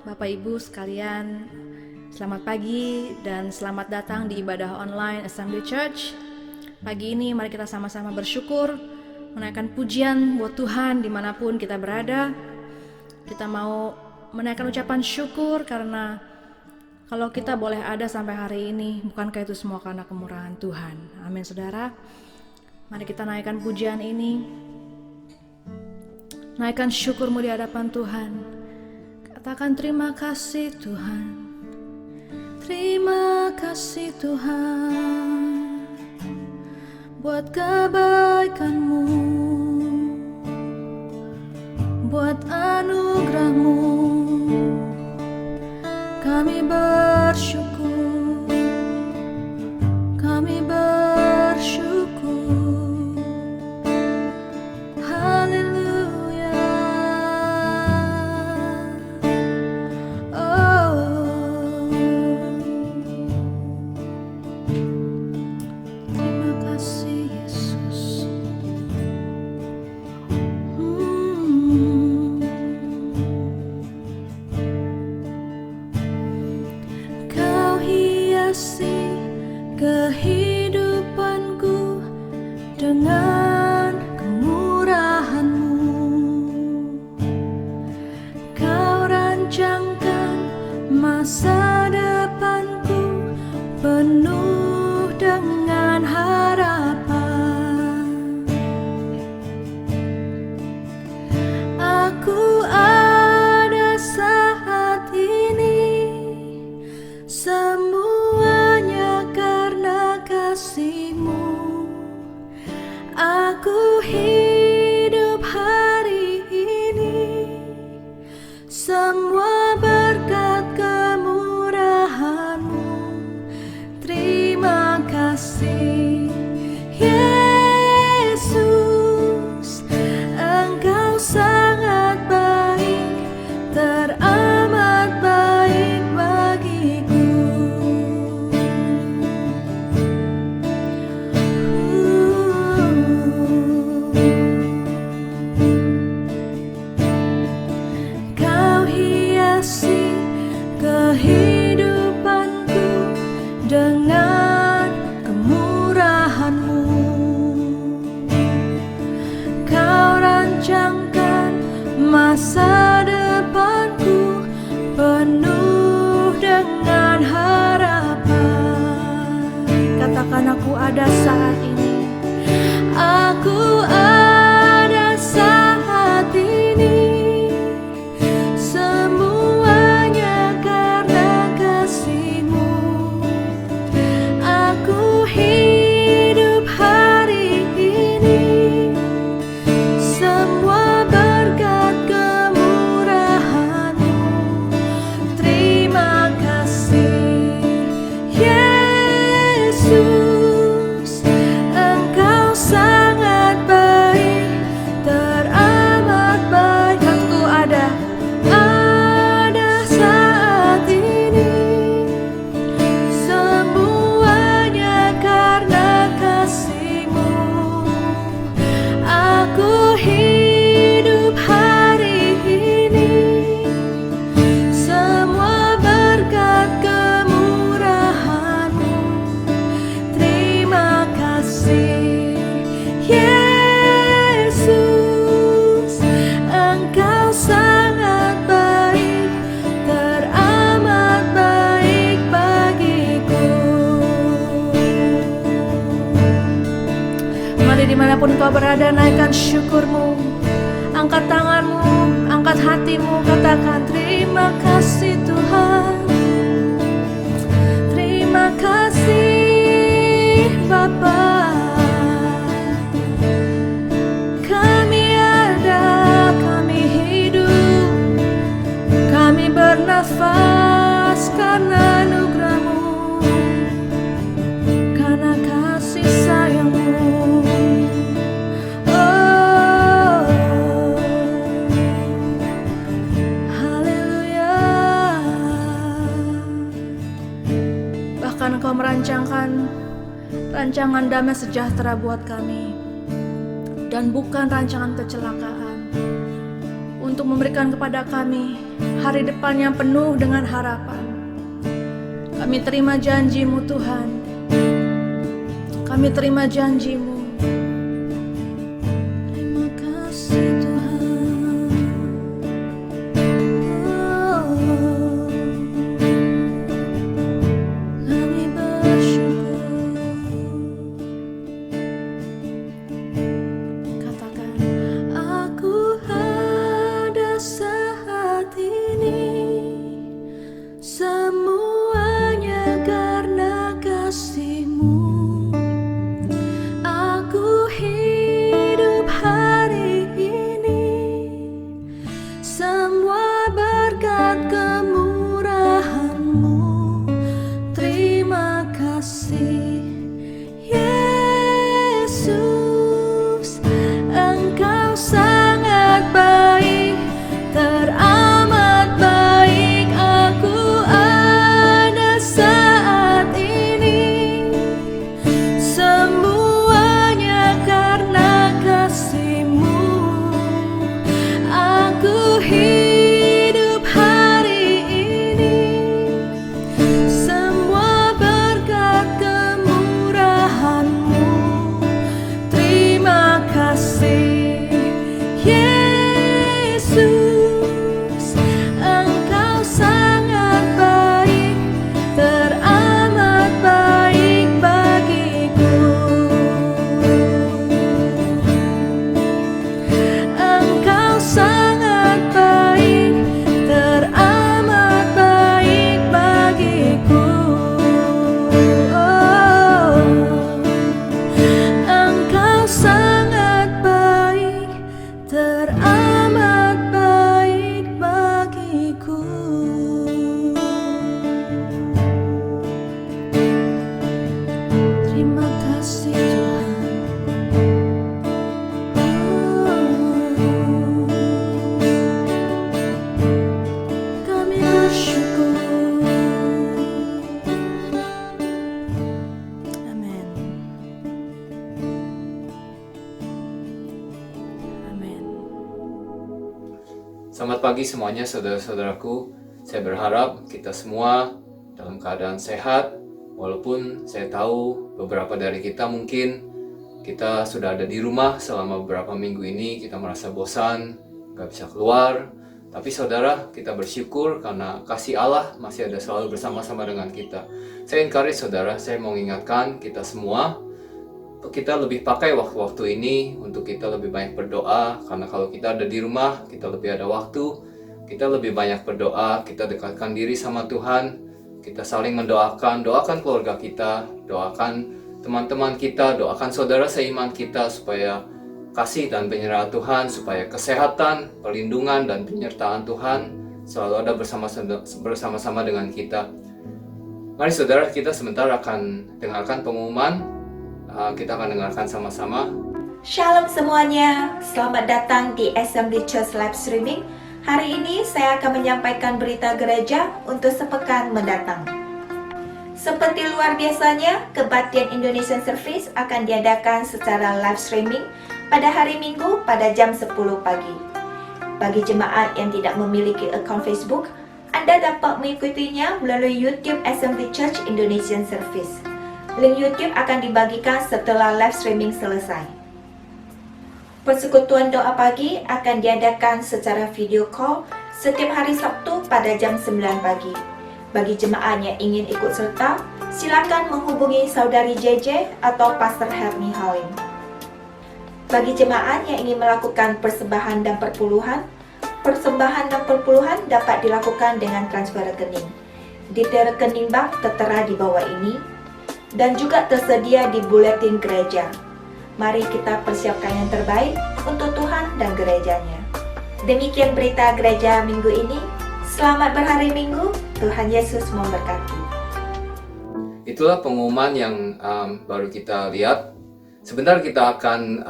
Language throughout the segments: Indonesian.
Bapak Ibu sekalian, selamat pagi dan selamat datang di ibadah online Assembly Church. Pagi ini mari kita sama-sama bersyukur, menaikkan pujian buat Tuhan dimanapun kita berada. Kita mau menaikkan ucapan syukur karena kalau kita boleh ada sampai hari ini, bukankah itu semua karena kemurahan Tuhan. Amin saudara. Mari kita naikkan pujian ini, naikkan syukurmu di hadapan Tuhan. Katakan terima kasih Tuhan, terima kasih Tuhan buat kebaikan-Mu, buat anugerah-Mu. Kami bersyukur, kami bersyukur. Kehidupanku dengan kemurahan-Mu, Kau rancangkan masa depanku penuh dengan harapan. Aku ada saat ini, semuanya karena kasih-Mu. Aku hidup hari ini, semua berkat kemurahan-Mu. Terima kasih Yesus, Engkau sangat baik, teramat baik bagiku. Kau hiasi kehidupanku dengan kemurahan-Mu. Kau rancangkan masa depanku penuh dengan harapan. Katakan aku ada saat ini, aku ada saat ini, semuanya karena kasih-Mu. Aku hidup hari ini, semua berkat kemurahan-Mu. Terima kasih Yesus, Engkau sangat baik, teramat baik. Aku ada saat ini, semuanya karena kasih-Mu. Aku hidup hari ini, semua berkat kemurahan-Mu. Terima kasih Yesus, Engkau sangat baik, teramat baik bagiku. Mari dimanapun kau berada, naikkan syukurmu, angkat tanganmu, angkat hatimu, katakan terima kasih Tuhan, terima kasih Bapa. Kami ada, kami hidup, kami bernafas karena anugerah-Mu, karena kasih sayang-Mu. Oh, haleluya. Bahkan Kau merancangkan rancangan damai sejahtera buat kami, dan bukan rancangan kecelakaan. untuk memberikan kepada kami hari depan yang penuh dengan harapan. Kami terima janji-Mu Tuhan. Kami terima janji-Mu. Terima kasih Tuhan. Kami bersyukur. Katakan, aku ada saat ini, semuanya karena kasih-Mu. Aku hidup hari ini, semua berkat kemurahan-Mu. Terima kasih Yesus, Engkau sangat baik, teramat baik. Aku ada saat ini, semuanya karena kasih-Mu. Aku hidup hari ini, semua berkat kemurahan-Mu. Terima kasih Yesus, Engkau sangat baik, teramat baik bagiku. Engkau sangat baik, teramat baik bagiku. Engkau sangat baik, teramat baik bagiku. Terima kasih Tuhan. Kami bersyukur. Amin. Amin. Selamat pagi semuanya saudara-saudaraku. Saya berharap kita semua dalam keadaan sehat. Walaupun saya tahu beberapa dari kita mungkin kita sudah ada di rumah selama beberapa minggu ini, kita merasa bosan, gak bisa keluar. Tapi saudara, kita bersyukur karena kasih Allah masih ada selalu bersama-sama dengan kita. Saya encourage saudara, saya mau ingatkan kita semua, kita lebih pakai waktu-waktu ini untuk kita lebih banyak berdoa. Karena kalau kita ada di rumah, kita lebih ada waktu, kita lebih banyak berdoa, kita dekatkan diri sama Tuhan, kita saling mendoakan, doakan keluarga kita, doakan teman-teman kita, doakan saudara seiman kita supaya kasih dan penyerahan Tuhan, supaya kesehatan, perlindungan dan penyertaan Tuhan selalu ada bersama-sama dengan kita. Mari saudara, kita sebentar akan dengarkan pengumuman. Kita akan dengarkan sama-sama. Shalom semuanya, selamat datang di Assembly Church Live Streaming. Hari ini saya akan menyampaikan berita gereja untuk sepekan mendatang. Seperti luar biasanya, kebaktian Indonesian Service akan diadakan secara live streaming pada hari Minggu pada jam 10 pagi. Bagi jemaat yang tidak memiliki akaun Facebook, Anda dapat mengikutinya melalui YouTube Assembly Church Indonesian Service. Link YouTube akan dibagikan setelah live streaming selesai. Persekutuan doa pagi akan diadakan secara video call setiap hari Sabtu pada jam 9 pagi. Bagi jemaat yang ingin ikut serta, silakan menghubungi Saudari JJ atau Pastor Herni Halim. Bagi jemaat yang ingin melakukan persembahan dan perpuluhan dapat dilakukan dengan transfer rekening. Detail rekening bank tertera di bawah ini dan juga tersedia di buletin gereja. Mari kita persiapkan yang terbaik untuk Tuhan dan gerejanya. Demikian berita gereja minggu ini. Selamat berhari Minggu, Tuhan Yesus memberkati. Itulah pengumuman yang baru kita lihat. Sebentar kita akan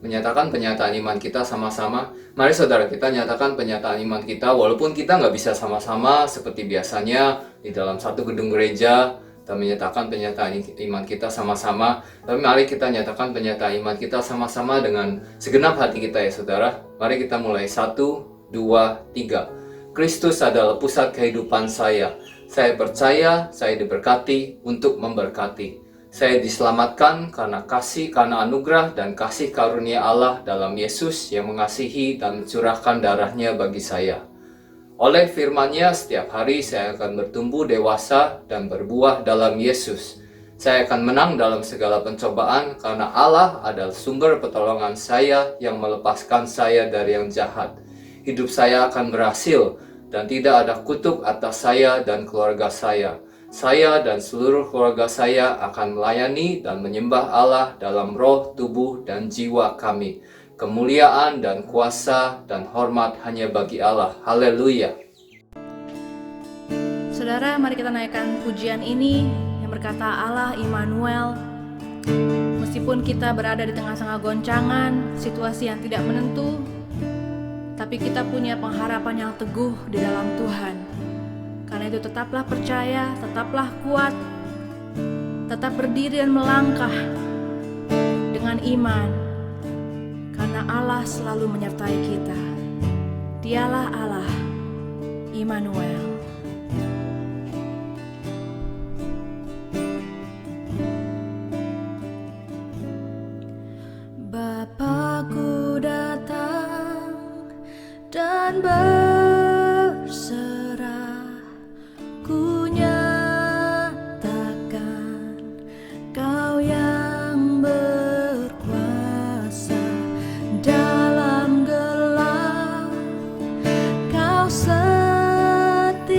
menyatakan pernyataan iman kita sama-sama. Mari saudara, kita nyatakan pernyataan iman kita walaupun kita nggak bisa sama-sama seperti biasanya di dalam satu gedung gereja. kita menyatakan pernyataan iman kita sama-sama. Tapi mari kita nyatakan pernyataan iman kita sama-sama dengan segenap hati kita ya saudara. Mari kita mulai 1, 2, 3. Kristus adalah pusat kehidupan saya. Saya percaya saya diberkati untuk memberkati. Saya diselamatkan karena kasih, karena anugerah dan kasih karunia Allah dalam Yesus yang mengasihi dan mencurahkan darahnya bagi saya. Oleh firman-Nya setiap hari saya akan bertumbuh dewasa dan berbuah dalam Yesus. Saya akan menang dalam segala pencobaan karena Allah adalah sumber pertolongan saya yang melepaskan saya dari yang jahat. Hidup saya akan berhasil dan tidak ada kutuk atas saya dan keluarga saya. Saya dan seluruh keluarga saya akan melayani dan menyembah Allah dalam roh, tubuh, dan jiwa kami. Kemuliaan dan kuasa dan hormat hanya bagi Allah. Haleluya. Saudara, mari kita naikkan pujian ini yang berkata Allah Immanuel. Meskipun kita berada di tengah-tengah goncangan, situasi yang tidak menentu, tapi kita punya pengharapan yang teguh di dalam Tuhan. Karena itu tetaplah percaya, tetaplah kuat, tetap berdiri dan melangkah dengan iman. Karena Allah selalu menyertai kita. Dialah Allah, Immanuel. Bapakku datang dan berserah, ku nyatakan Kau yang berkuasa dalam gelap, Kau setia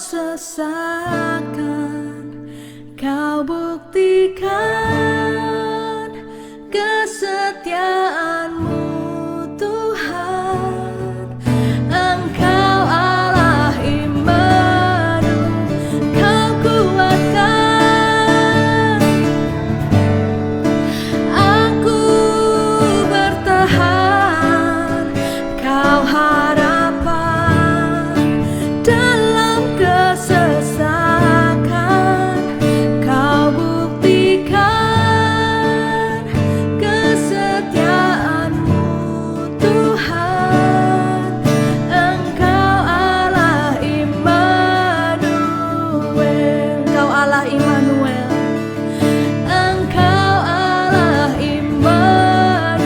sesakan, Kau buktikan kesetiaan-Mu Tuhan. Engkau Allah Immanuel, Kau kuatkan aku bertahan, Kau harapan dalam kesesakan. Kau buktikan kesetiaan-Mu Tuhan. Engkau Allah Immanuel, Engkau Allah Immanuel, Engkau Allah Immanuel,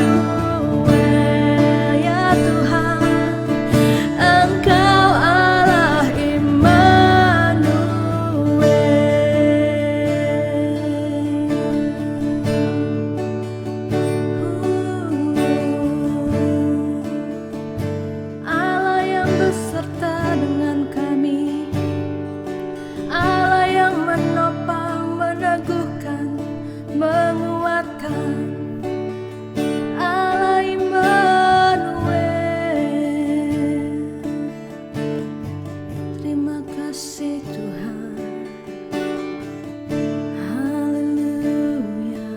ya Tuhan. Engkau Allah Immanuel. Allah yang beserta dengan kami, Allah yang menopang, meneguhkan, menguatkan, Allah Immanuel. Terima kasih Tuhan. Haleluya.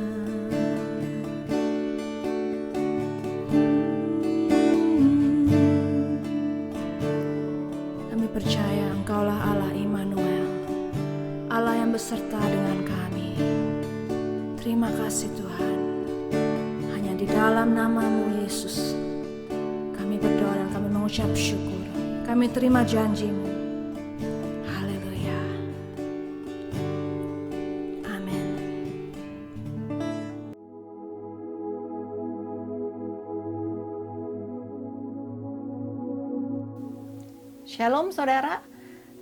Kami percaya Engkaulah Allah Immanuel, Allah yang beserta dengan kami. Terima kasih Tuhan. Hanya di dalam nama-Mu Yesus kami berdoa dan kami mengucap syukur. Kami terima janji-Mu. Haleluya. Amin. Shalom saudara,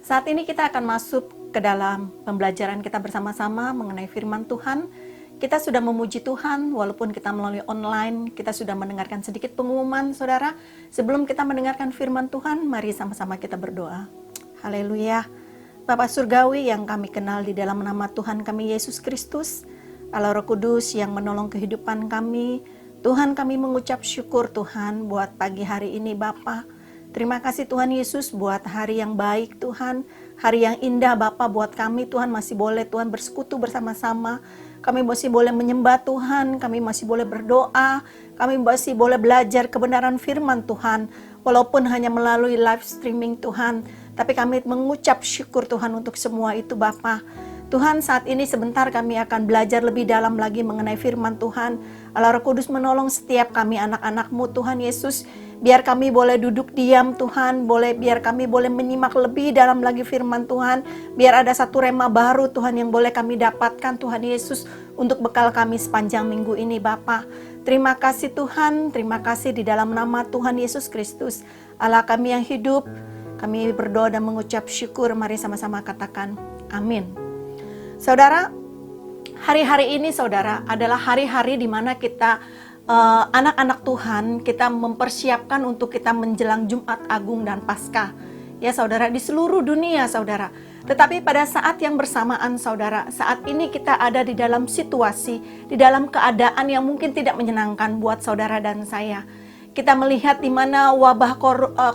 saat ini kita akan masuk ke dalam pembelajaran kita bersama-sama mengenai firman Tuhan. Kita sudah memuji Tuhan, walaupun kita melalui online, kita sudah mendengarkan sedikit pengumuman saudara. Sebelum kita mendengarkan firman Tuhan, mari sama-sama kita berdoa. Haleluya. Bapa Surgawi yang kami kenal di dalam nama Tuhan kami Yesus Kristus, Allah Roh Kudus yang menolong kehidupan kami, Tuhan kami mengucap syukur Tuhan buat pagi hari ini Bapa. Terima kasih Tuhan Yesus buat hari yang baik Tuhan, hari yang indah Bapa buat kami Tuhan, masih boleh Tuhan bersekutu bersama-sama. Kami masih boleh menyembah Tuhan, kami masih boleh berdoa, kami masih boleh belajar kebenaran firman Tuhan, walaupun hanya melalui live streaming Tuhan, tapi kami mengucap syukur Tuhan untuk semua itu Bapa. Tuhan, saat ini sebentar kami akan belajar lebih dalam lagi mengenai firman Tuhan. Allah Roh Kudus menolong setiap kami anak-anak-Mu Tuhan Yesus. Biar kami boleh duduk diam Tuhan, biar kami boleh menyimak lebih dalam lagi firman Tuhan. Biar ada satu rema baru Tuhan yang boleh kami dapatkan Tuhan Yesus untuk bekal kami sepanjang minggu ini Bapa. Terima kasih Tuhan, terima kasih di dalam nama Tuhan Yesus Kristus. Allah kami yang hidup, kami berdoa dan mengucap syukur. Mari sama-sama katakan amin. Saudara, hari-hari ini saudara adalah hari-hari di mana kita anak-anak Tuhan, kita mempersiapkan untuk kita menjelang Jumat Agung dan Paskah. Ya saudara, di seluruh dunia saudara. Tetapi pada saat yang bersamaan saudara, saat ini kita ada di dalam situasi, di dalam keadaan yang mungkin tidak menyenangkan buat saudara dan saya. Kita melihat di mana wabah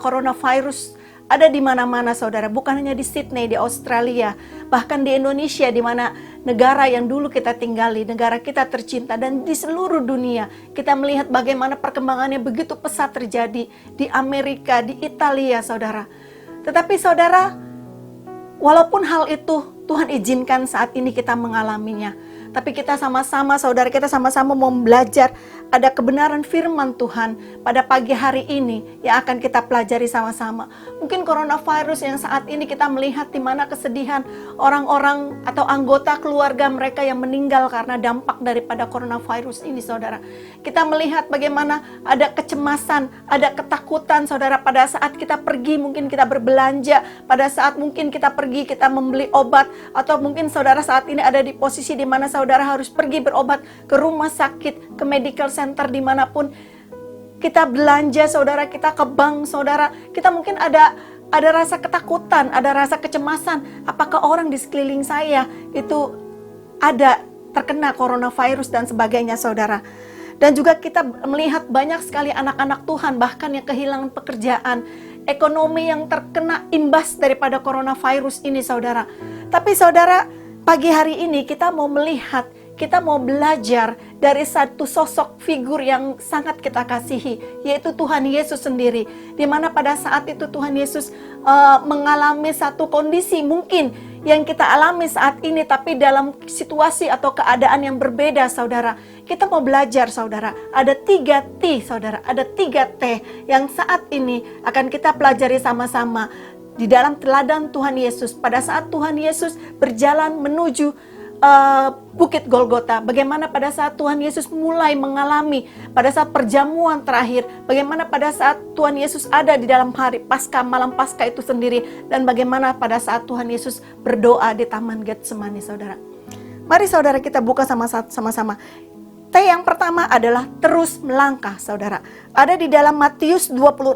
coronavirus ada di mana-mana saudara, bukan hanya di Sydney, di Australia, bahkan di Indonesia, di mana negara yang dulu kita tinggali, negara kita tercinta, dan di seluruh dunia kita melihat bagaimana perkembangannya begitu pesat terjadi di Amerika, di Italia saudara. Tetapi saudara, walaupun hal itu Tuhan izinkan saat ini kita mengalaminya, tapi kita sama-sama saudara, kita sama-sama mau belajar ada kebenaran firman Tuhan pada pagi hari ini yang akan kita pelajari sama-sama. Mungkin coronavirus yang saat ini kita melihat di mana kesedihan orang-orang atau anggota keluarga mereka yang meninggal karena dampak daripada coronavirus ini saudara. Kita melihat bagaimana ada kecemasan, ada ketakutan saudara pada saat kita pergi, mungkin kita berbelanja, pada saat mungkin kita pergi kita membeli obat, atau mungkin saudara saat ini ada di posisi di mana saudara harus pergi berobat ke rumah sakit, ke medical center dimanapun kita belanja saudara, kita ke bank saudara, kita mungkin ada ada rasa ketakutan, ada rasa kecemasan. Apakah orang di sekeliling saya itu ada terkena coronavirus dan sebagainya, saudara. Dan juga kita melihat banyak sekali anak-anak Tuhan bahkan yang kehilangan pekerjaan, ekonomi yang terkena imbas daripada coronavirus ini, saudara. Tapi saudara, pagi hari ini kita mau melihat, kita mau belajar dari satu sosok figur yang sangat kita kasihi, yaitu Tuhan Yesus sendiri. Di mana pada saat itu Tuhan Yesus mengalami satu kondisi mungkin yang kita alami saat ini, tapi dalam situasi atau keadaan yang berbeda, saudara. Kita mau belajar, saudara. Ada 3 T, saudara. Ada 3 T yang saat ini akan kita pelajari sama-sama di dalam teladan Tuhan Yesus. Pada saat Tuhan Yesus berjalan menuju Bukit Golgota, bagaimana pada saat Tuhan Yesus mulai mengalami pada saat perjamuan terakhir, bagaimana pada saat Tuhan Yesus ada di dalam hari Paskah, malam Paskah itu sendiri, dan bagaimana pada saat Tuhan Yesus berdoa di Taman Getsemani, saudara. Mari saudara kita buka sama-sama. T yang pertama adalah terus melangkah, saudara. Ada di dalam Matius 26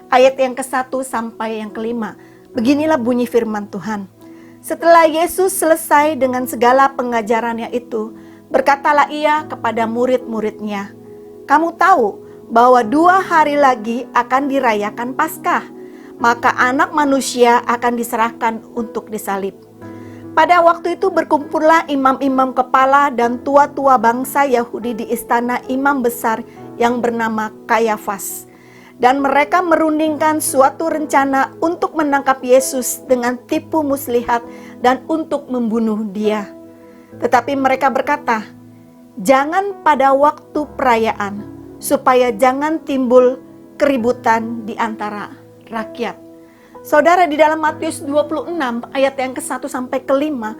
ayat yang ke-1 sampai yang ke-5. Beginilah bunyi firman Tuhan. Setelah Yesus selesai dengan segala pengajarannya itu, berkatalah ia kepada murid-muridnya, "Kamu tahu bahwa 2 hari lagi akan dirayakan Paskah, maka Anak Manusia akan diserahkan untuk disalib." Pada waktu itu berkumpullah imam-imam kepala dan tua-tua bangsa Yahudi di istana imam besar yang bernama Kayafas. Dan mereka merundingkan suatu rencana untuk menangkap Yesus dengan tipu muslihat dan untuk membunuh dia. Tetapi mereka berkata, "Jangan pada waktu perayaan, supaya jangan timbul keributan di antara rakyat." Saudara, di dalam Matius 26 ayat yang ke-1 sampai ke-5,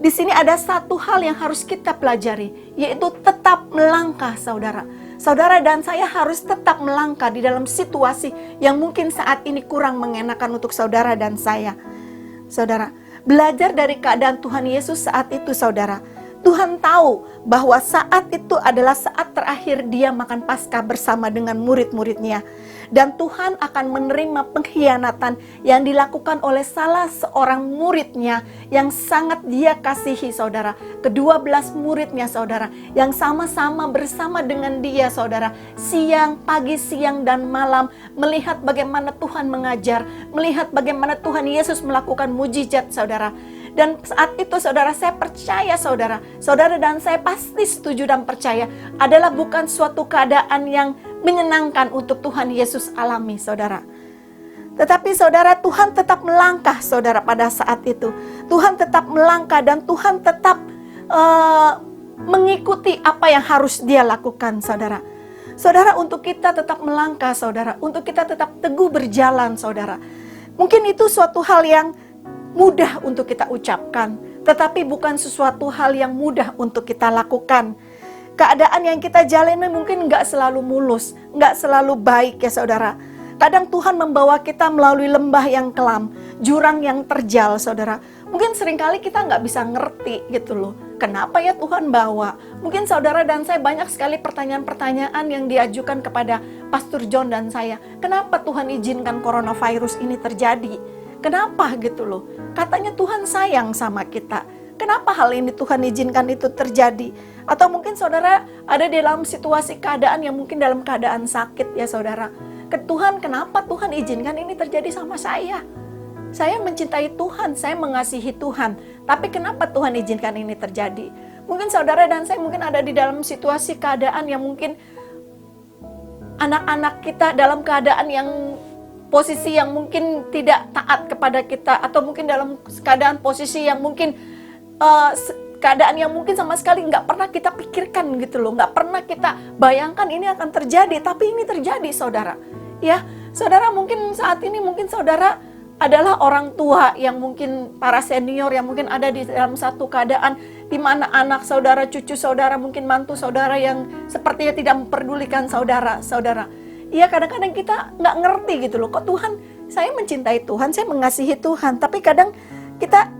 di sini ada satu hal yang harus kita pelajari, yaitu tetap melangkah, saudara. Saudara dan saya harus tetap melangkah di dalam situasi yang mungkin saat ini kurang mengenakan untuk saudara dan saya. Saudara, belajar dari keadaan Tuhan Yesus saat itu, saudara. Tuhan tahu bahwa saat itu adalah saat terakhir dia makan Paskah bersama dengan murid-muridnya. Dan Tuhan akan menerima pengkhianatan yang dilakukan oleh salah seorang muridnya yang sangat dia kasihi, saudara. Ke-12 muridnya, saudara, yang sama-sama bersama dengan dia, saudara. Siang, pagi, siang, dan malam melihat bagaimana Tuhan mengajar, melihat bagaimana Tuhan Yesus melakukan mujizat, saudara. Dan saat itu, saudara, saya percaya, saudara dan saya pasti setuju dan percaya adalah bukan suatu keadaan yang menyenangkan untuk Tuhan Yesus alami, saudara. Tetapi saudara, Tuhan tetap melangkah, saudara, pada saat itu. Tuhan tetap melangkah dan Tuhan tetap mengikuti apa yang harus dia lakukan, saudara. Saudara, untuk kita tetap melangkah, saudara, untuk kita tetap teguh berjalan, saudara. Mungkin itu suatu hal yang mudah untuk kita ucapkan, tetapi bukan sesuatu hal yang mudah untuk kita lakukan. Keadaan yang kita jalani mungkin nggak selalu mulus, nggak selalu baik, ya saudara. Kadang Tuhan membawa kita melalui lembah yang kelam, jurang yang terjal, saudara. Mungkin seringkali kita nggak bisa ngerti gitu loh. Kenapa ya Tuhan bawa? Mungkin saudara dan saya banyak sekali pertanyaan-pertanyaan yang diajukan kepada Pastor John dan saya. Kenapa Tuhan izinkan coronavirus ini terjadi? Kenapa gitu loh? Katanya Tuhan sayang sama kita. Kenapa hal ini Tuhan izinkan itu terjadi? Atau mungkin saudara ada dalam situasi keadaan yang mungkin dalam keadaan sakit, ya saudara. Tuhan, kenapa Tuhan izinkan ini terjadi sama saya? Saya mencintai Tuhan, saya mengasihi Tuhan. Tapi kenapa Tuhan izinkan ini terjadi? Mungkin saudara dan saya mungkin ada di dalam situasi keadaan yang mungkin anak-anak kita dalam keadaan yang posisi yang mungkin tidak taat kepada kita. Atau mungkin dalam keadaan posisi yang mungkin keadaan yang mungkin sama sekali nggak pernah kita pikirkan gitu loh, nggak pernah kita bayangkan ini akan terjadi, tapi ini terjadi, saudara. Ya, saudara, mungkin saat ini mungkin saudara adalah orang tua yang mungkin para senior yang mungkin ada di dalam satu keadaan di mana anak saudara, cucu saudara, mungkin mantu saudara yang sepertinya tidak memperdulikan saudara. Iya, kadang-kadang kita nggak ngerti gitu loh, kok Tuhan, saya mencintai Tuhan, saya mengasihi Tuhan, tapi kadang kita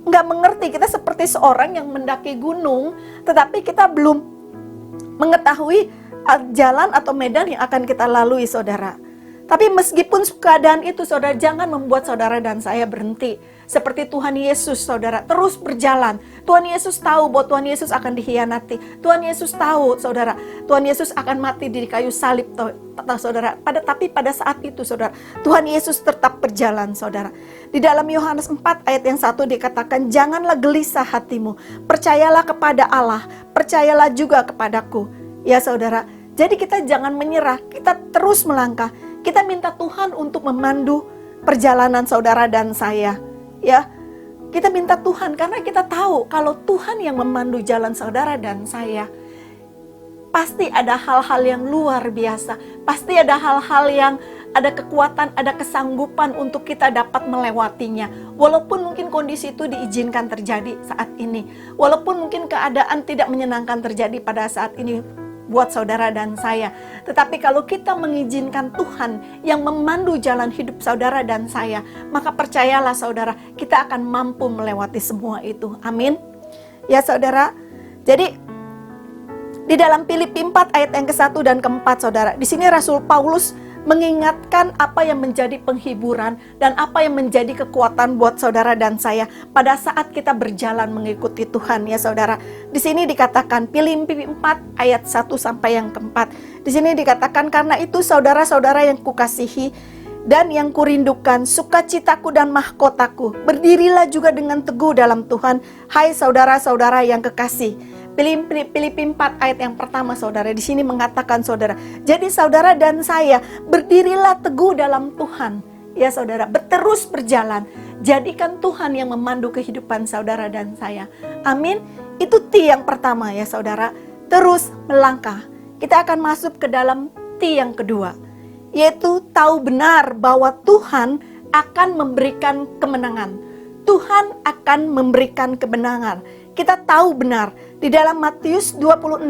nggak mengerti, kita seperti seorang yang mendaki gunung, tetapi kita belum mengetahui jalan atau medan yang akan kita lalui, saudara. Tapi meskipun keadaan itu, saudara, jangan membuat saudara dan saya berhenti. Seperti Tuhan Yesus, saudara, terus berjalan. Tuhan Yesus tahu bahwa Tuhan Yesus akan dikhianati. Tuhan Yesus tahu, saudara, Tuhan Yesus akan mati di kayu salib, saudara. Tapi pada saat itu, saudara, Tuhan Yesus tetap berjalan, saudara. Di dalam Yohanes 4 ayat yang 1 dikatakan, janganlah gelisah hatimu, percayalah kepada Allah, percayalah juga kepadaku. Ya saudara, jadi kita jangan menyerah, kita terus melangkah. Kita minta Tuhan untuk memandu perjalanan saudara dan saya. Ya, kita minta Tuhan karena kita tahu kalau Tuhan yang memandu jalan saudara dan saya, pasti ada hal-hal yang luar biasa. Pasti ada hal-hal yang ada kekuatan, ada kesanggupan untuk kita dapat melewatinya. Walaupun mungkin kondisi itu diizinkan terjadi saat ini. Walaupun mungkin keadaan tidak menyenangkan terjadi pada saat ini buat saudara dan saya. Tetapi kalau kita mengizinkan Tuhan yang memandu jalan hidup saudara dan saya, maka percayalah saudara, kita akan mampu melewati semua itu. Amin. Ya saudara, jadi di dalam Filipi 4 ayat yang ke-1 dan ke-4 saudara, di sini Rasul Paulus mengingatkan apa yang menjadi penghiburan dan apa yang menjadi kekuatan buat saudara dan saya pada saat kita berjalan mengikuti Tuhan, ya saudara. Di sini dikatakan Filipi 4 ayat 1 sampai yang ke-4. Di sini dikatakan, karena itu saudara-saudara yang kukasihi dan yang kurindukan, sukacitaku dan mahkotaku, berdirilah juga dengan teguh dalam Tuhan, hai saudara-saudara yang kekasih. Filipi 4 ayat yang pertama saudara, di sini mengatakan saudara, jadi saudara dan saya berdirilah teguh dalam Tuhan. Ya saudara, terus berjalan. Jadikan Tuhan yang memandu kehidupan saudara dan saya. Amin. Itu T yang pertama ya saudara. Terus melangkah. Kita akan masuk ke dalam T yang kedua, yaitu tahu benar bahwa Tuhan akan memberikan kemenangan. Tuhan akan memberikan kemenangan. Kita tahu benar di dalam Matius 26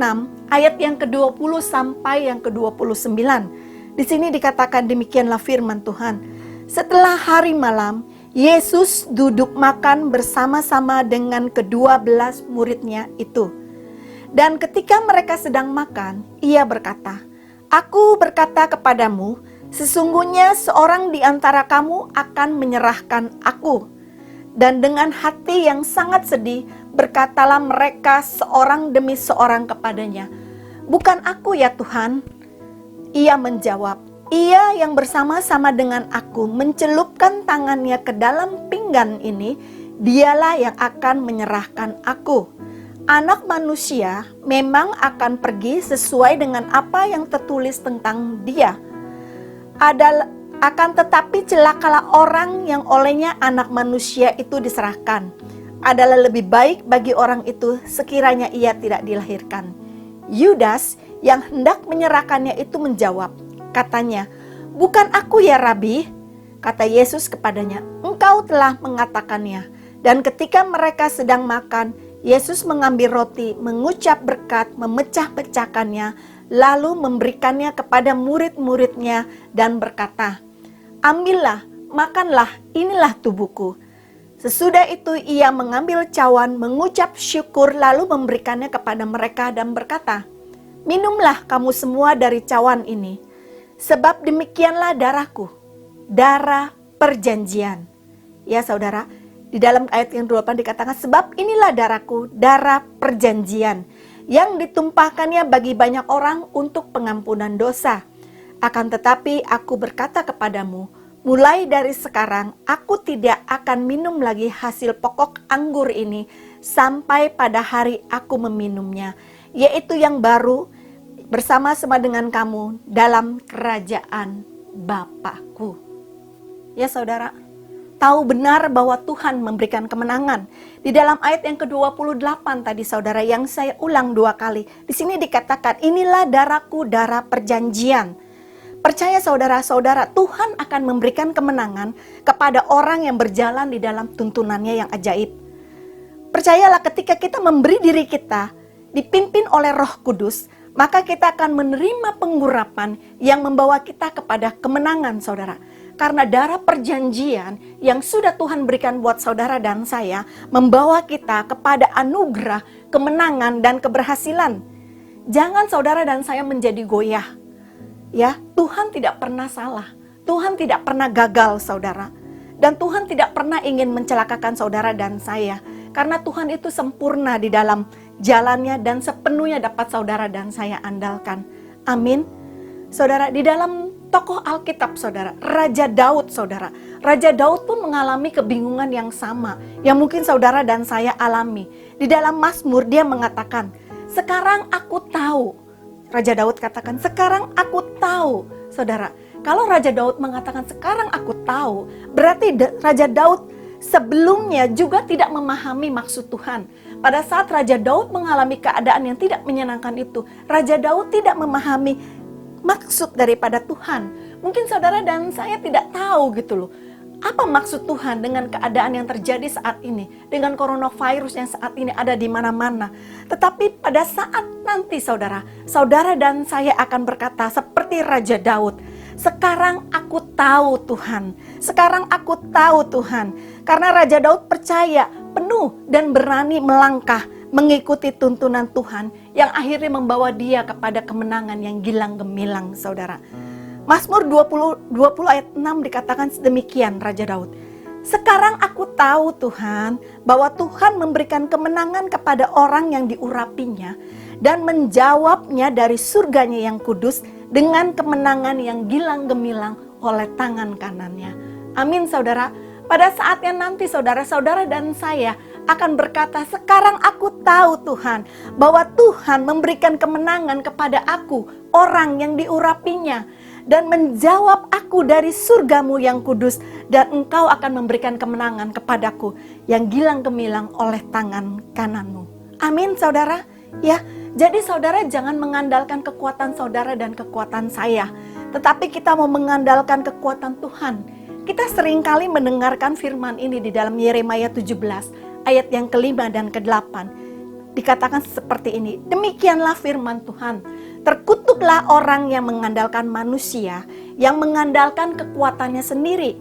ayat yang ke-20 sampai yang ke-29. Di sini dikatakan demikianlah firman Tuhan. Setelah hari malam, Yesus duduk makan bersama-sama dengan ke-12 muridnya itu. Dan ketika mereka sedang makan, ia berkata, "Aku berkata kepadamu, sesungguhnya seorang di antara kamu akan menyerahkan aku." Dan dengan hati yang sangat sedih, berkatalah mereka seorang demi seorang kepadanya, "Bukan aku ya Tuhan?" Ia menjawab, "Ia yang bersama-sama dengan aku mencelupkan tangannya ke dalam pinggan ini, dialah yang akan menyerahkan aku. Anak manusia memang akan pergi sesuai dengan apa yang tertulis tentang dia. Akan tetapi celakalah orang yang olehnya anak manusia itu diserahkan. Adalah lebih baik bagi orang itu sekiranya ia tidak dilahirkan." Yudas yang hendak menyerahkannya itu menjawab, katanya, "Bukan aku ya Rabi?" Kata Yesus kepadanya, "Engkau telah mengatakannya." Dan ketika mereka sedang makan, Yesus mengambil roti, mengucap berkat, memecah-pecahkannya, lalu memberikannya kepada murid-muridnya dan berkata, "Ambillah, makanlah, inilah tubuhku." Sesudah itu ia mengambil cawan, mengucap syukur, lalu memberikannya kepada mereka dan berkata, "Minumlah kamu semua dari cawan ini, sebab demikianlah darahku, darah perjanjian." Ya saudara, di dalam ayat yang 28 dikatakan, "Sebab inilah darahku, darah perjanjian, yang ditumpahkannya bagi banyak orang untuk pengampunan dosa. Akan tetapi aku berkata kepadamu, mulai dari sekarang aku tidak akan minum lagi hasil pokok anggur ini sampai pada hari aku meminumnya, yaitu yang baru bersama-sama dengan kamu dalam kerajaan Bapa-Ku." Ya saudara, tahu benar bahwa Tuhan memberikan kemenangan. Di dalam ayat yang ke-28 tadi saudara, yang saya ulang 2 kali. Di sini dikatakan, "Inilah darahku, darah perjanjian." Percaya saudara-saudara, Tuhan akan memberikan kemenangan kepada orang yang berjalan di dalam tuntunannya yang ajaib. Percayalah, ketika kita memberi diri kita dipimpin oleh Roh Kudus, maka kita akan menerima pengurapan yang membawa kita kepada kemenangan saudara. Karena darah perjanjian yang sudah Tuhan berikan buat saudara dan saya membawa kita kepada anugerah, kemenangan, dan keberhasilan. Jangan saudara dan saya menjadi goyah. Ya, Tuhan tidak pernah salah. Tuhan tidak pernah gagal, saudara. Dan Tuhan tidak pernah ingin mencelakakan saudara dan saya. Karena Tuhan itu sempurna di dalam jalannya dan sepenuhnya dapat saudara dan saya andalkan. Amin. Saudara, di dalam tokoh Alkitab, saudara, Raja Daud, saudara. Raja Daud pun mengalami kebingungan yang sama yang mungkin saudara dan saya alami. Di dalam Mazmur dia mengatakan, sekarang aku tahu. Raja Daud katakan, sekarang aku tahu. Saudara, kalau Raja Daud mengatakan sekarang aku tahu, berarti Raja Daud sebelumnya juga tidak memahami maksud Tuhan. Pada saat Raja Daud mengalami keadaan yang tidak menyenangkan itu, Raja Daud tidak memahami maksud daripada Tuhan. Mungkin saudara dan saya tidak tahu gitu loh. Apa maksud Tuhan dengan keadaan yang terjadi saat ini, dengan coronavirus yang saat ini ada di mana-mana. Tetapi pada saat nanti saudara dan saya akan berkata seperti Raja Daud, sekarang aku tahu Tuhan, sekarang aku tahu Tuhan. Karena Raja Daud percaya penuh dan berani melangkah mengikuti tuntunan Tuhan yang akhirnya membawa dia kepada kemenangan yang gilang gemilang, saudara. Mazmur 20 ayat 6 dikatakan sedemikian Raja Daud. Sekarang aku tahu Tuhan bahwa Tuhan memberikan kemenangan kepada orang yang diurapinya dan menjawabnya dari surganya yang kudus dengan kemenangan yang gilang gemilang oleh tangan kanannya. Amin, saudara. Pada saatnya nanti saudara-saudara dan saya akan berkata, sekarang aku tahu Tuhan bahwa Tuhan memberikan kemenangan kepada aku, orang yang diurapinya, dan menjawab aku dari surgamu yang kudus, dan engkau akan memberikan kemenangan kepadaku yang gilang gemilang oleh tangan kananmu. Amin, saudara. Ya, jadi saudara jangan mengandalkan kekuatan saudara dan kekuatan saya, tetapi kita mau mengandalkan kekuatan Tuhan. Kita seringkali mendengarkan firman ini di dalam Yeremia 17 ayat yang ke-5 dan ke-8. Dikatakan seperti ini, demikianlah firman Tuhan. Terkutuklah orang yang mengandalkan manusia, yang mengandalkan kekuatannya sendiri,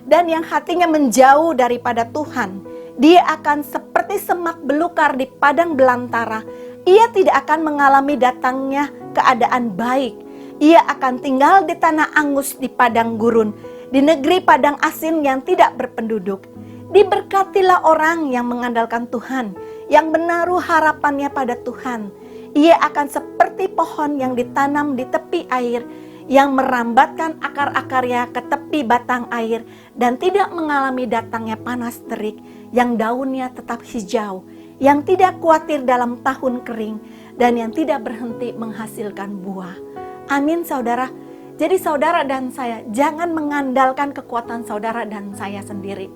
dan yang hatinya menjauh daripada Tuhan. Dia akan seperti semak belukar di padang belantara. Ia tidak akan mengalami datangnya keadaan baik. Ia akan tinggal di tanah angus di padang gurun, di negeri padang asin yang tidak berpenduduk. Diberkatilah orang yang mengandalkan Tuhan, yang menaruh harapannya pada Tuhan. Ia akan seperti pohon yang ditanam di tepi air, yang merambatkan akar-akarnya ke tepi batang air, dan tidak mengalami datangnya panas terik, yang daunnya tetap hijau, yang tidak khawatir dalam tahun kering, dan yang tidak berhenti menghasilkan buah. Amin, saudara. Jadi saudara dan saya jangan mengandalkan kekuatan saudara dan saya sendiri,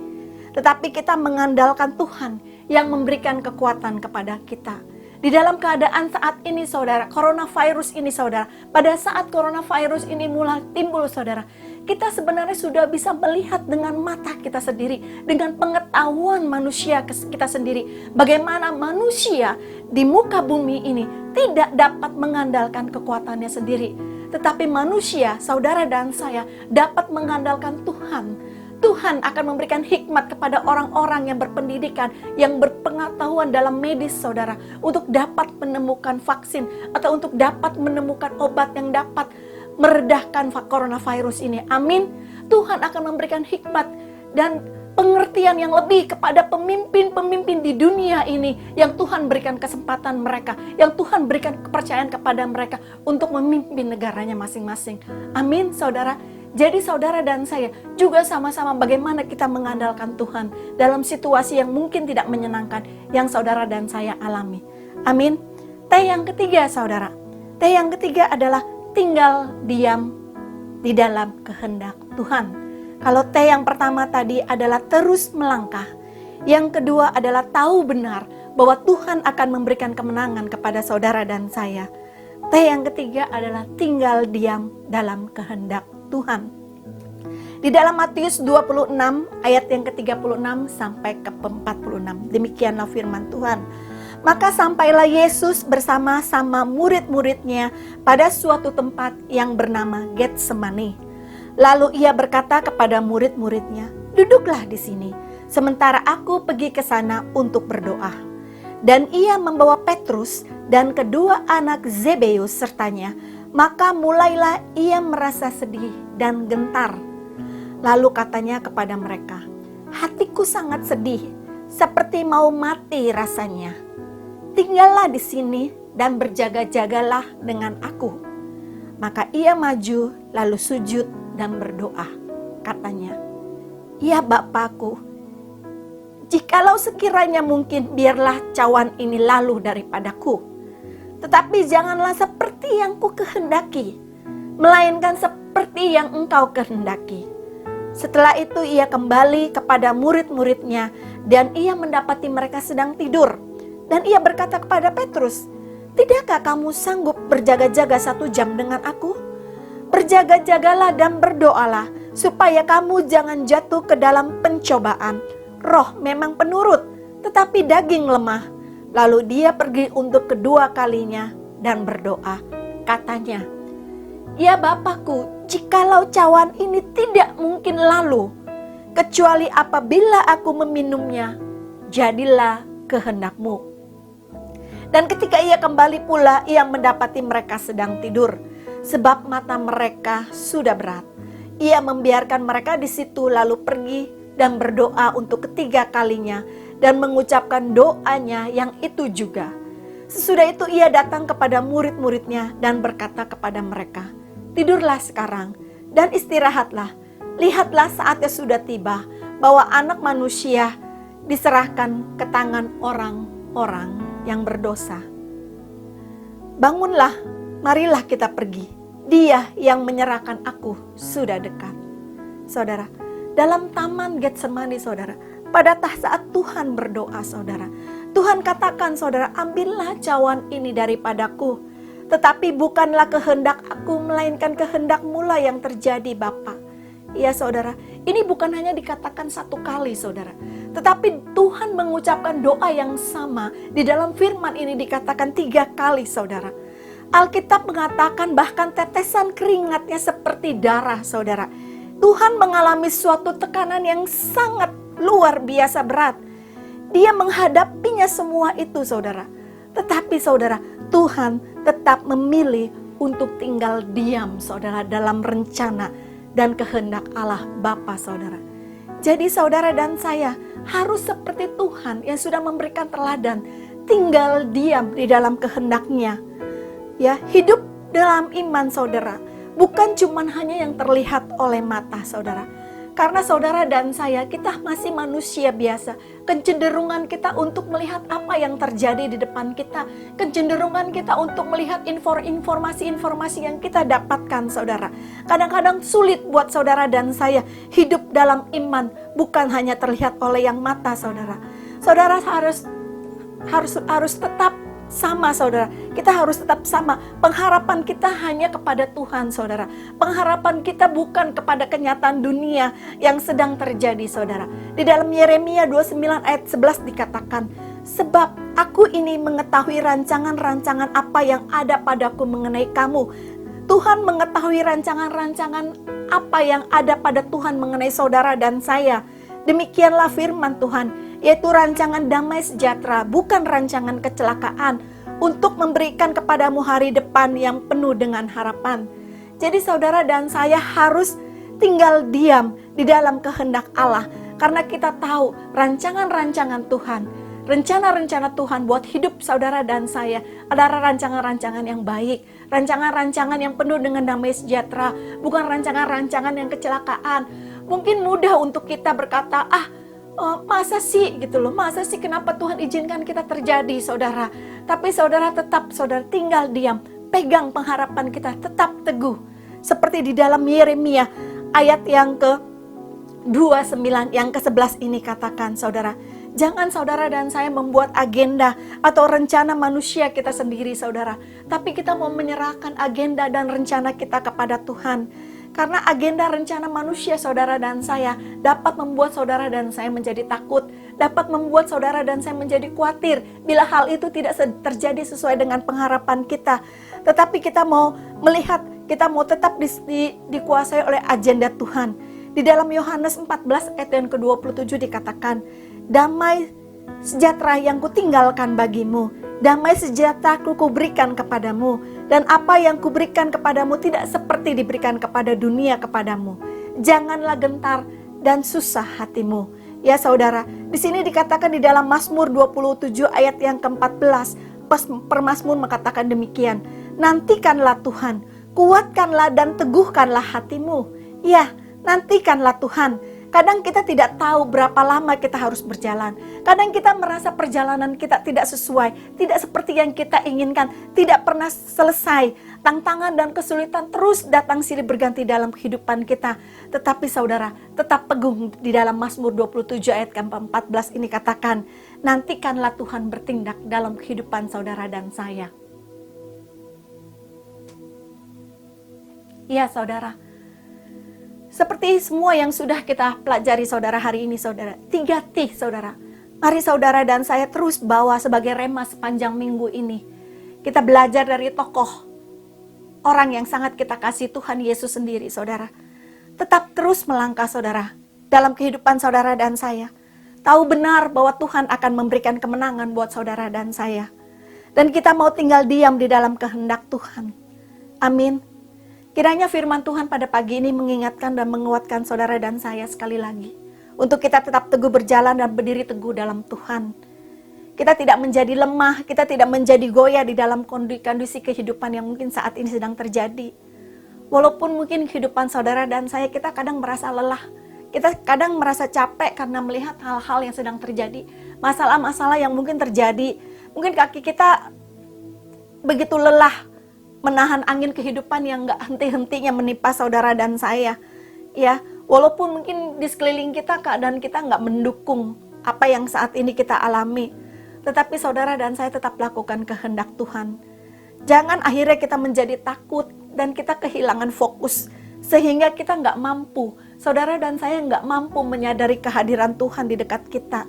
tetapi kita mengandalkan Tuhan yang memberikan kekuatan kepada kita. Di dalam keadaan saat ini saudara, coronavirus ini saudara, pada saat coronavirus ini mulai timbul saudara, kita sebenarnya sudah bisa melihat dengan mata kita sendiri, dengan pengetahuan manusia kita sendiri, bagaimana manusia di muka bumi ini tidak dapat mengandalkan kekuatannya sendiri. Tetapi manusia, saudara dan saya, dapat mengandalkan Tuhan. Tuhan akan memberikan hikmat kepada orang-orang yang berpendidikan, yang berpengetahuan dalam medis, saudara, untuk dapat menemukan vaksin atau untuk dapat menemukan obat yang dapat meredahkan coronavirus ini. Amin. Tuhan akan memberikan hikmat dan pengertian yang lebih kepada pemimpin-pemimpin di dunia ini yang Tuhan berikan kesempatan mereka, yang Tuhan berikan kepercayaan kepada mereka untuk memimpin negaranya masing-masing. Amin, saudara. Jadi saudara dan saya juga sama-sama bagaimana kita mengandalkan Tuhan dalam situasi yang mungkin tidak menyenangkan yang saudara dan saya alami. Amin. T yang ketiga saudara. T yang ketiga adalah tinggal diam di dalam kehendak Tuhan. Kalau T yang pertama tadi adalah terus melangkah. Yang kedua adalah tahu benar bahwa Tuhan akan memberikan kemenangan kepada saudara dan saya. T yang ketiga adalah tinggal diam dalam kehendak Tuhan. Di dalam Matius 26 ayat yang ke-36 sampai ke-46. Demikianlah firman Tuhan. Maka sampailah Yesus bersama-sama murid-muridnya pada suatu tempat yang bernama Getsemani. Lalu ia berkata kepada murid-muridnya, "Duduklah di sini, sementara aku pergi ke sana untuk berdoa." Dan ia membawa Petrus dan kedua anak Zebeus sertanya. Maka mulailah ia merasa sedih dan gentar. Lalu katanya kepada mereka, hatiku sangat sedih, seperti mau mati rasanya. Tinggallah di sini dan berjaga-jagalah dengan aku. Maka ia maju lalu sujud dan berdoa. Katanya, ya Bapakku, jikalau sekiranya mungkin biarlah cawan ini lalu daripadaku. Tetapi janganlah seperti yang ku kehendaki, melainkan seperti yang engkau kehendaki. Setelah itu ia kembali kepada murid-muridnya dan ia mendapati mereka sedang tidur. Dan ia berkata kepada Petrus, tidakkah kamu sanggup berjaga-jaga 1 jam dengan aku? Berjaga-jagalah dan berdoalah supaya kamu jangan jatuh ke dalam pencobaan. Roh memang penurut, tetapi daging lemah. Lalu dia pergi untuk kedua kalinya dan berdoa. Katanya, ya Bapakku, jikalau cawan ini tidak mungkin lalu, kecuali apabila aku meminumnya, jadilah kehendakmu. Dan ketika ia kembali pula, ia mendapati mereka sedang tidur, sebab mata mereka sudah berat. Ia membiarkan mereka di situ lalu pergi dan berdoa untuk ketiga kalinya dan mengucapkan doanya yang itu juga. Sesudah itu ia datang kepada murid-muridnya dan berkata kepada mereka, tidurlah sekarang dan istirahatlah. Lihatlah saatnya sudah tiba bahwa Anak Manusia diserahkan ke tangan orang-orang yang berdosa. Bangunlah, marilah kita pergi. Dia yang menyerahkan aku sudah dekat. Saudara, dalam taman Getsemani, saudara, pada saat Tuhan berdoa, saudara, Tuhan katakan, saudara, ambillah cawan ini daripadaku, tetapi bukanlah kehendak aku, melainkan kehendak-Mu lah yang terjadi, Bapa. Ya saudara, ini bukan hanya dikatakan 1 kali, saudara, tetapi Tuhan mengucapkan doa yang sama. Di dalam firman ini dikatakan 3 kali, saudara. Alkitab mengatakan bahkan tetesan keringatnya seperti darah, saudara. Tuhan mengalami suatu tekanan yang sangat luar biasa berat. Dia menghadapinya semua itu, saudara. Tetapi saudara, Tuhan tetap memilih untuk tinggal diam, saudara, dalam rencana dan kehendak Allah Bapa, saudara. Jadi saudara dan saya harus seperti Tuhan yang sudah memberikan teladan, tinggal diam di dalam kehendak-Nya. Ya, hidup dalam iman, saudara, bukan cuma hanya yang terlihat oleh mata, saudara. Karena saudara dan saya, kita masih manusia biasa. Kecenderungan kita untuk melihat apa yang terjadi di depan kita. Kecenderungan kita untuk melihat informasi-informasi yang kita dapatkan, saudara. Kadang-kadang sulit buat saudara dan saya hidup dalam iman, bukan hanya terlihat oleh yang mata, saudara. Saudara harus tetap sama, saudara. Kita harus tetap sama. Pengharapan kita hanya kepada Tuhan, saudara. Pengharapan kita bukan kepada kenyataan dunia yang sedang terjadi, saudara. Di dalam Yeremia 29 ayat 11 dikatakan, sebab aku ini mengetahui rancangan-rancangan apa yang ada padaku mengenai kamu. Tuhan mengetahui rancangan-rancangan apa yang ada pada Tuhan mengenai saudara dan saya. Demikianlah firman Tuhan, yaitu rancangan damai sejahtera, bukan rancangan kecelakaan, untuk memberikan kepadamu hari depan yang penuh dengan harapan. Jadi saudara dan saya harus tinggal diam di dalam kehendak Allah, karena kita tahu rancangan-rancangan Tuhan, rencana-rencana Tuhan buat hidup saudara dan saya adalah rancangan-rancangan yang baik, rancangan-rancangan yang penuh dengan damai sejahtera, bukan rancangan-rancangan yang kecelakaan. Mungkin mudah untuk kita berkata, masa sih gitu loh, masa sih kenapa Tuhan izinkan kita terjadi, saudara. Tapi saudara tetap, saudara tinggal diam, pegang pengharapan kita, tetap teguh. Seperti di dalam Yeremia ayat yang ke-29, yang ke-11 ini katakan, saudara, jangan saudara dan saya membuat agenda atau rencana manusia kita sendiri, saudara. Tapi kita mau menyerahkan agenda dan rencana kita kepada Tuhan. Karena agenda rencana manusia saudara dan saya dapat membuat saudara dan saya menjadi takut, dapat membuat saudara dan saya menjadi khawatir bila hal itu tidak terjadi sesuai dengan pengharapan kita. Tetapi kita mau melihat, kita mau tetap dikuasai oleh agenda Tuhan. Di dalam Yohanes 14 ayat yang ke-27 dikatakan, damai sejahtera yang kutinggalkan bagimu, damai sejahtera kuberikan kepadamu, dan apa yang kuberikan kepadamu tidak seperti diberikan kepada dunia kepadamu. janganlah gentar dan susah hatimu. Ya saudara, di sini dikatakan di dalam Mazmur 27 ayat yang ke-14, Permazmur mengatakan demikian, nantikanlah Tuhan, kuatkanlah dan teguhkanlah hatimu. Ya, nantikanlah Tuhan. Kadang kita tidak tahu berapa lama kita harus berjalan. Kadang kita merasa perjalanan kita tidak sesuai, tidak seperti yang kita inginkan, tidak pernah selesai. Tantangan dan kesulitan terus datang silih berganti dalam kehidupan kita. Tetapi saudara, tetap teguh di dalam Mazmur 27 ayat ke-14 ini katakan, nantikanlah Tuhan bertindak dalam kehidupan saudara dan saya. Ya saudara, seperti semua yang sudah kita pelajari saudara hari ini saudara, 3T saudara. Mari saudara dan saya terus bawa sebagai rema sepanjang minggu ini. Kita belajar dari tokoh orang yang sangat kita kasih, Tuhan Yesus sendiri saudara. Tetap terus melangkah saudara dalam kehidupan saudara dan saya. Tahu benar bahwa Tuhan akan memberikan kemenangan buat saudara dan saya. Dan kita mau tinggal diam di dalam kehendak Tuhan. Amin. Kiranya firman Tuhan pada pagi ini mengingatkan dan menguatkan saudara dan saya sekali lagi. Untuk kita tetap teguh berjalan dan berdiri teguh dalam Tuhan. Kita tidak menjadi lemah, kita tidak menjadi goyah di dalam kondisi kehidupan yang mungkin saat ini sedang terjadi. Walaupun mungkin kehidupan saudara dan saya kita kadang merasa lelah. Kita kadang merasa capek karena melihat hal-hal yang sedang terjadi. Masalah-masalah yang mungkin terjadi. Mungkin kaki kita begitu lelah menahan angin kehidupan yang gak henti-hentinya menimpa saudara dan saya. Ya, walaupun mungkin di sekeliling kita keadaan kita gak mendukung apa yang saat ini kita alami. Tetapi saudara dan saya tetap lakukan kehendak Tuhan. Jangan akhirnya kita menjadi takut dan kita kehilangan fokus. Sehingga kita gak mampu, saudara dan saya gak mampu menyadari kehadiran Tuhan di dekat kita.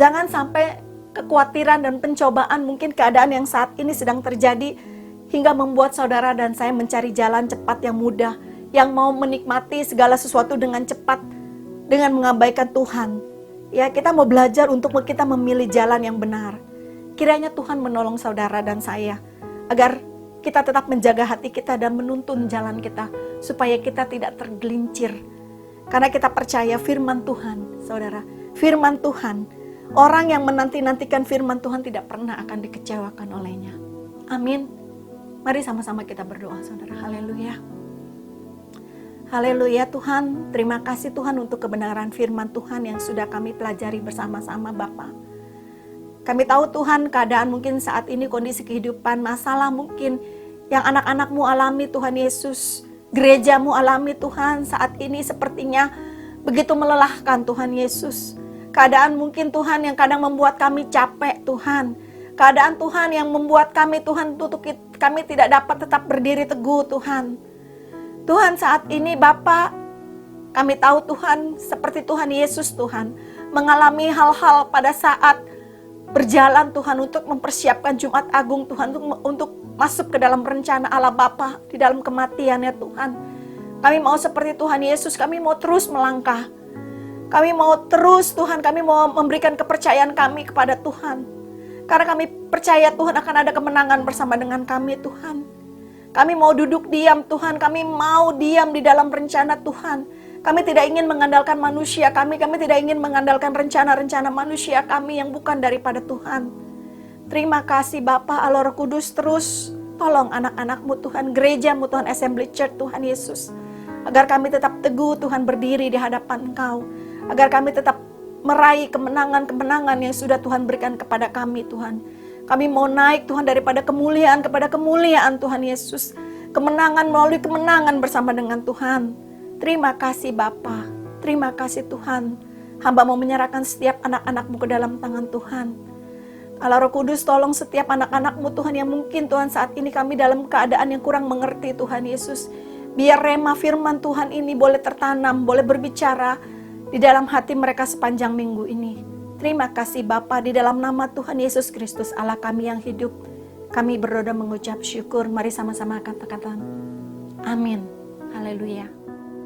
Jangan sampai kekhawatiran dan pencobaan mungkin keadaan yang saat ini sedang terjadi hingga membuat saudara dan saya mencari jalan cepat yang mudah, yang mau menikmati segala sesuatu dengan cepat, dengan mengabaikan Tuhan. Ya, kita mau belajar untuk kita memilih jalan yang benar. Kiranya Tuhan menolong saudara dan saya, agar kita tetap menjaga hati kita dan menuntun jalan kita, supaya kita tidak tergelincir. Karena kita percaya firman Tuhan, saudara, firman Tuhan, orang yang menanti-nantikan firman Tuhan tidak pernah akan dikecewakan olehnya. Amin. Mari sama-sama kita berdoa saudara. Haleluya. Haleluya Tuhan. Terima kasih Tuhan untuk kebenaran firman Tuhan yang sudah kami pelajari bersama-sama Bapa. Kami tahu Tuhan keadaan mungkin saat ini kondisi kehidupan, masalah mungkin yang anak-anak-Mu alami Tuhan Yesus. Gereja-Mu alami Tuhan saat ini sepertinya begitu melelahkan Tuhan Yesus. Keadaan mungkin Tuhan yang kadang membuat kami capek Tuhan. Keadaan Tuhan yang membuat kami Tuhan kami tidak dapat tetap berdiri teguh Tuhan. Tuhan saat ini Bapa, kami tahu Tuhan seperti Tuhan Yesus Tuhan mengalami hal-hal pada saat berjalan Tuhan untuk mempersiapkan Jumat Agung Tuhan untuk masuk ke dalam rencana Allah Bapa di dalam kematiannya Tuhan. Kami mau seperti Tuhan Yesus, kami mau terus melangkah. Kami mau terus Tuhan, kami mau memberikan kepercayaan kami kepada Tuhan. Karena kami percaya Tuhan akan ada kemenangan bersama dengan kami Tuhan. Kami mau duduk diam Tuhan, kami mau diam di dalam rencana Tuhan. Kami tidak ingin mengandalkan manusia kami tidak ingin mengandalkan rencana-rencana manusia kami yang bukan daripada Tuhan. Terima kasih Bapa Allah Roh Kudus, terus tolong anak-anak-Mu Tuhan, gereja-Mu Tuhan, Assembly Church Tuhan Yesus. Agar kami tetap teguh Tuhan berdiri di hadapan Engkau. Agar kami tetap meraih kemenangan-kemenangan yang sudah Tuhan berikan kepada kami Tuhan. Kami mau naik Tuhan daripada kemuliaan kepada kemuliaan Tuhan Yesus. Kemenangan melalui kemenangan bersama dengan Tuhan. Terima kasih Bapa. Terima kasih Tuhan. Hamba mau menyerahkan setiap anak-anak-Mu ke dalam tangan Tuhan. Allah Roh Kudus tolong setiap anak-anak-Mu Tuhan yang mungkin Tuhan saat ini kami dalam keadaan yang kurang mengerti Tuhan Yesus. Biar rema firman Tuhan ini boleh tertanam, boleh berbicara di dalam hati mereka sepanjang minggu ini. Terima kasih Bapa, di dalam nama Tuhan Yesus Kristus Allah kami yang hidup. Kami berdoa mengucap syukur. Mari sama-sama katakan amin. Haleluya.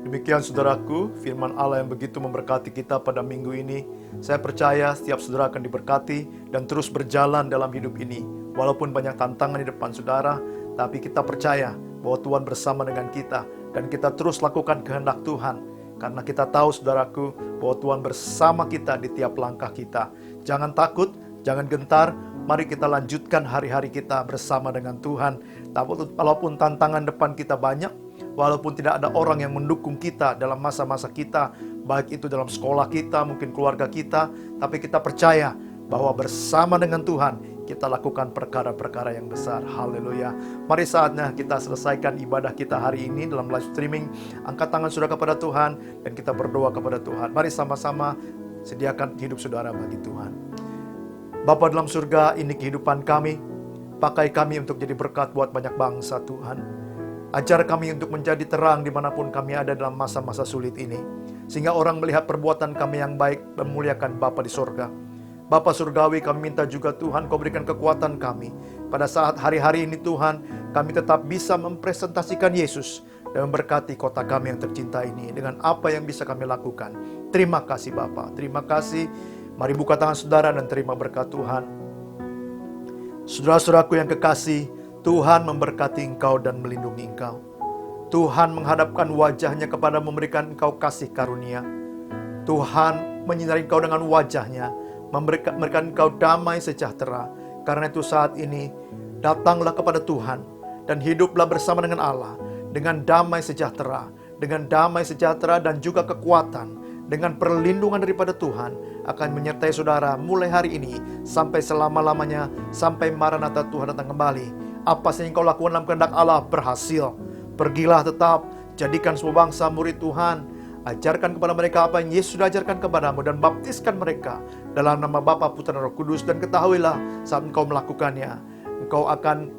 Demikian saudaraku, firman Allah yang begitu memberkati kita pada minggu ini. Saya percaya setiap saudara akan diberkati dan terus berjalan dalam hidup ini. Walaupun banyak tantangan di depan saudara, tapi kita percaya bahwa Tuhan bersama dengan kita dan kita terus lakukan kehendak Tuhan. Karena kita tahu saudaraku bahwa Tuhan bersama kita di tiap langkah kita. Jangan takut, jangan gentar, mari kita lanjutkan hari-hari kita bersama dengan Tuhan. Walaupun tantangan depan kita banyak, walaupun tidak ada orang yang mendukung kita dalam masa-masa kita, baik itu dalam sekolah kita, mungkin keluarga kita, tapi kita percaya bahwa bersama dengan Tuhan kita lakukan perkara-perkara yang besar. Haleluya. Mari saatnya kita selesaikan ibadah kita hari ini dalam live streaming. Angkat tangan saudara kepada Tuhan dan kita berdoa kepada Tuhan. Mari sama-sama sediakan hidup saudara bagi Tuhan. Bapa dalam surga, ini kehidupan kami. Pakai kami untuk jadi berkat buat banyak bangsa Tuhan. Ajar kami untuk menjadi terang dimanapun kami ada dalam masa-masa sulit ini. Sehingga orang melihat perbuatan kami yang baik memuliakan Bapa di surga. Bapa Surgawi, kami minta juga Tuhan Kau berikan kekuatan kami. Pada saat hari-hari ini Tuhan, kami tetap bisa mempresentasikan Yesus dan memberkati kota kami yang tercinta ini dengan apa yang bisa kami lakukan. Terima kasih Bapa, terima kasih. Mari buka tangan saudara dan terima berkat Tuhan. Saudara-saudaraku yang kekasih, Tuhan memberkati engkau dan melindungi engkau. Tuhan menghadapkan wajahnya kepada memberikan engkau kasih karunia. Tuhan menyinari engkau dengan wajahnya, memberikan engkau damai sejahtera. Karena itu saat ini, datanglah kepada Tuhan dan hiduplah bersama dengan Allah dengan damai sejahtera dan juga kekuatan, dengan perlindungan daripada Tuhan akan menyertai saudara mulai hari ini sampai selama-lamanya, sampai Maranatha Tuhan datang kembali. Apa yang kau lakukan dalam kehendak Allah berhasil. Pergilah tetap, jadikan semua bangsa murid Tuhan. Ajarkan kepada mereka apa yang Yesus sudah ajarkan kepadamu dan baptiskan mereka dalam nama Bapa, Putra, dan Roh Kudus. Dan ketahuilah saat engkau melakukannya, engkau akan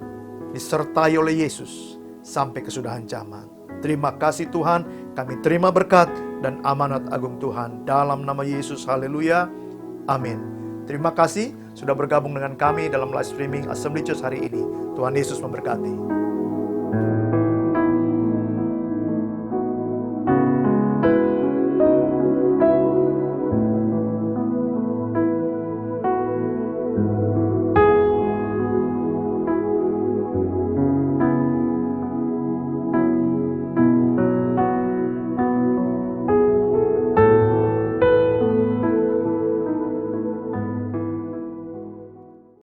disertai oleh Yesus sampai kesudahan zaman. Terima kasih Tuhan, kami terima berkat dan amanat agung Tuhan dalam nama Yesus. Haleluya. Amin. Terima kasih sudah bergabung dengan kami dalam live streaming Assembly Church hari ini. Tuhan Yesus memberkati.